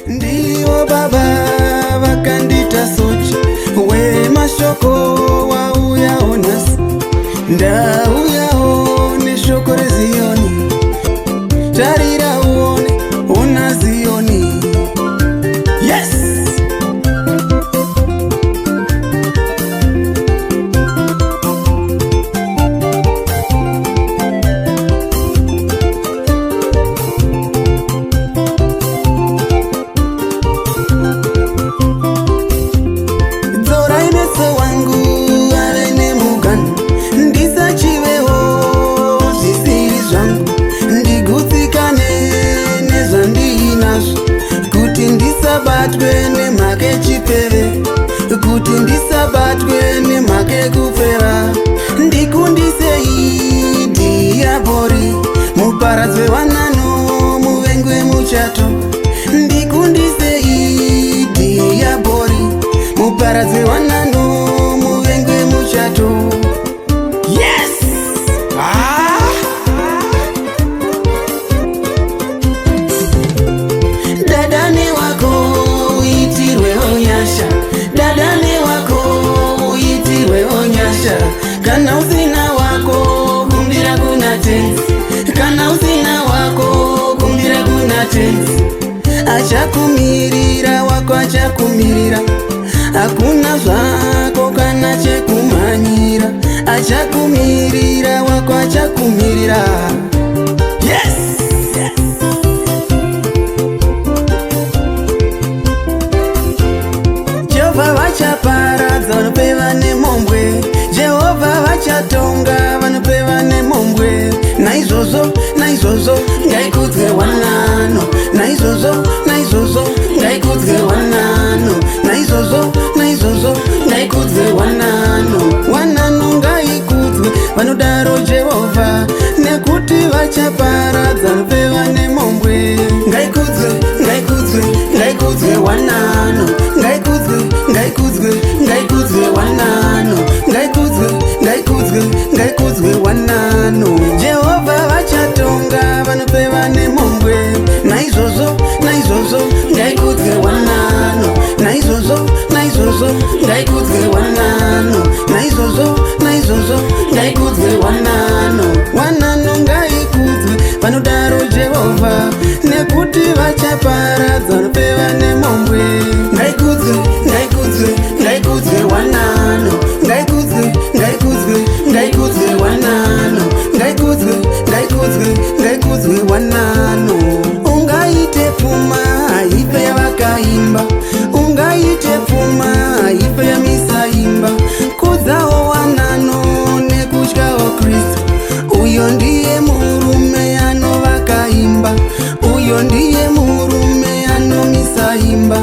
ndivo baba vakandita sochi wemashoko wauyawo nhasi. Ndauyawo neshoko reziyoni, tarira uone una ziyoni. Yes! Dzorai meso wangu ave nemugano, ndisachivewo zvisiri zvangu, ndigutsikane nezvandiinazvo, kuti ndisabatwe nemhaka yechipeve, kuti ndisabatwe nemhaka yekufeva. Ndikundisei dhiyabhori, muparadzi wewanano, muvengi wemuchato. Ndikundisei dhiyabhori, muparadzi wewanano, muvengi wemuchato. Yes! Dadane wako uitirwewo nyasha, dadane wako uitirwewo nyasha. Kana usina wako kumbira kuna tenzi, kana usina wako kumbira kuna tenzi. Achakumirira wako achakumirira, hakuna zvako kana chekumhanyira. Achakumirira wako achakumirira. Yes! Jehovha vachaparadza vanofeva nemhobwe, Jehovha vachatonga vanofeva nemhobwe. Naizvozvo, naizvozvo ngaikudzwe Wanano, naizvozvo, naizvozvo ngaikudzwe Wanano, naizvozvo, naizvozvo ngaikudzwe Wanano. Wanano ngaikudzwe vanodaro Jehovha, nekuti vachaparadza vanofeva nemhobwe. Ngaikudzwe, ngaikudzwe, ngaikudzwe Wanano, ngaikudzwe, ngaikudzwe, ngaikudzwe Wanano, ngaikudzwe, ngaikudzwe, ngaikudzwe Wanano. Jehovha vachatonga vanofeva nemhobwe. Naizvozvo, naizvozvo ngaikudzwe Wanano, naizvozvo, naizvozvo ngaikudzwe Wanano, naizvozvo, naizvozvo ngaikudzwe Wanano. Wanano ngaikudzwe vanodaro Jehovha, nekuti vachaparadza vanofeva nemhobwe. Ngaikudzwe, ngaikudzwe, ngaikudzwe Wanano, ngaikudzwe, ngaikudzwe, ngaikudzwe Wanano, ngaikudzwe, ngaikudzwe, ngaikudzwe Wanano. Ungaite pfuma ife yavakaimba, ungaite pfuma ife yamisaimba. Kudzawo Wanano nekutyawo Kristu, uyo ndiye murume anovakaimba, uyo ndiye murume anomisaimba.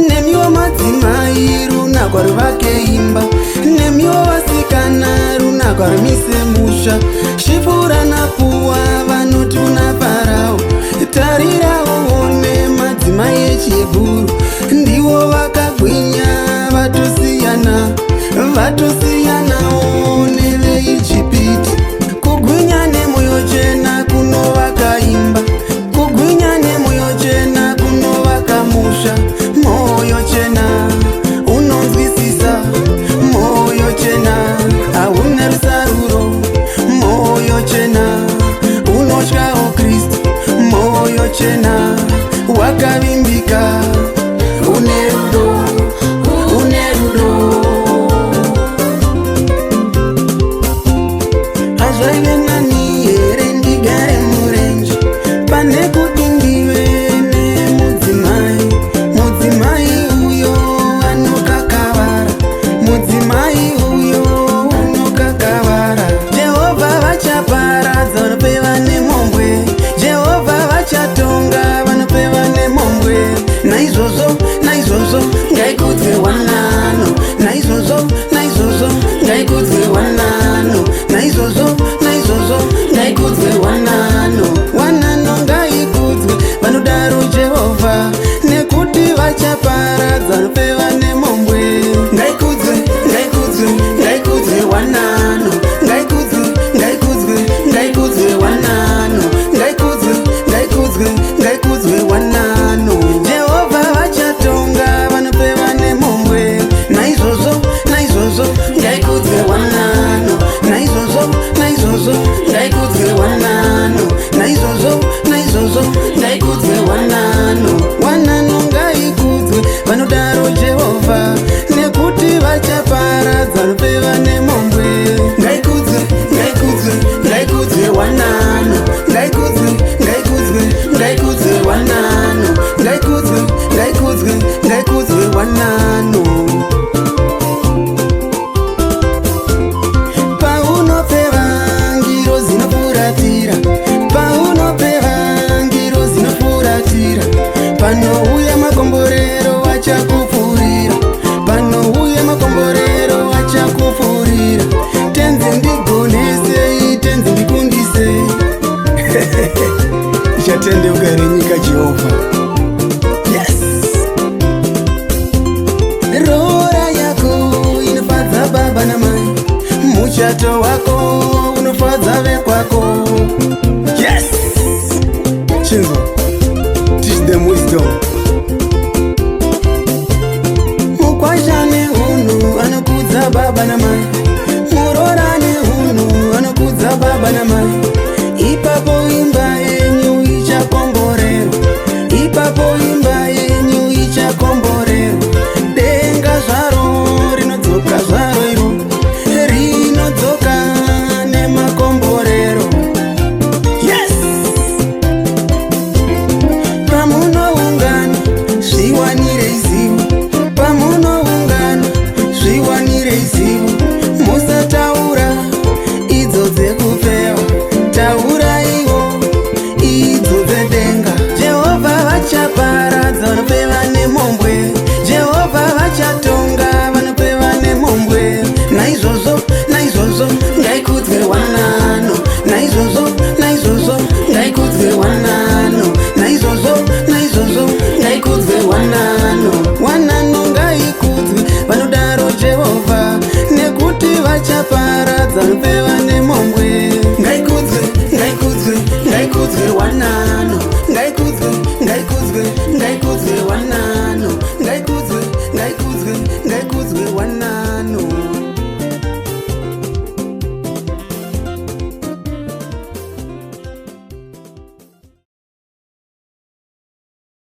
Nemiwo madzimai runagwa ruvakeimba, nemiwo vasikana runagwa rumise musha. Shipura napuwa vanoti una Farao, tarira uone madzimai echiHebheru, ndivo vakagwinya vatosiyana, vatosiyanawo neveIjipiti. Kugwinya nemwoyo chena kunovakaimba, kugwinya nemwoyo chena kunovakamusha. Moyo chena unonzwisisa, moyo chena hauna rusaruro, moyo chena unotyawo Kristu, moyo chena wakavimbika, une rudo, une rudo. Hazvaive nani here ndigare murenje, pane kuti ndive nemudzimai, mudzimai uyo anokakavara, mudzimai uyo anokakavara. Jehovha vachaparadza vanofeva nemhobwe, Jehovha vachatonga vanofeva nemhobwe. Naizvozvo, naizvozvo muchato wako unofadza vekwako. Yes! Chinzo, teach them wisdom. Mukwasha nehunhu anokudza baba namai, murora nehunhu anokudza baba namai. Ipapo imba yenyu ichakomborerwa, ipapo imba yenyu ichakomborerwa. Denga zvaro rinodzoka zvaro iro, rinodzoka nemakomborero. Yes! Pamunoungana zviwanirei zivo, pamunoungana zviwanirei zivo. Musataura idzo dzekufeva, tauraiwo idzo dzedenga. Jehovha vachaparadza vanofeva nemhobwe, Jehovha vachatonga vanofeva nemhobwe. Naizvozvo, naizvozvo ngaikudzwe Wanano, naizvozvo, naizvozvo ngaikudzwe Wanano, naizvozvo, naizvozvo ngaikudzwe Wanano. Wanano ngaikudzwe vanodaro Jehovha, nekuti vachaparadza vanofeva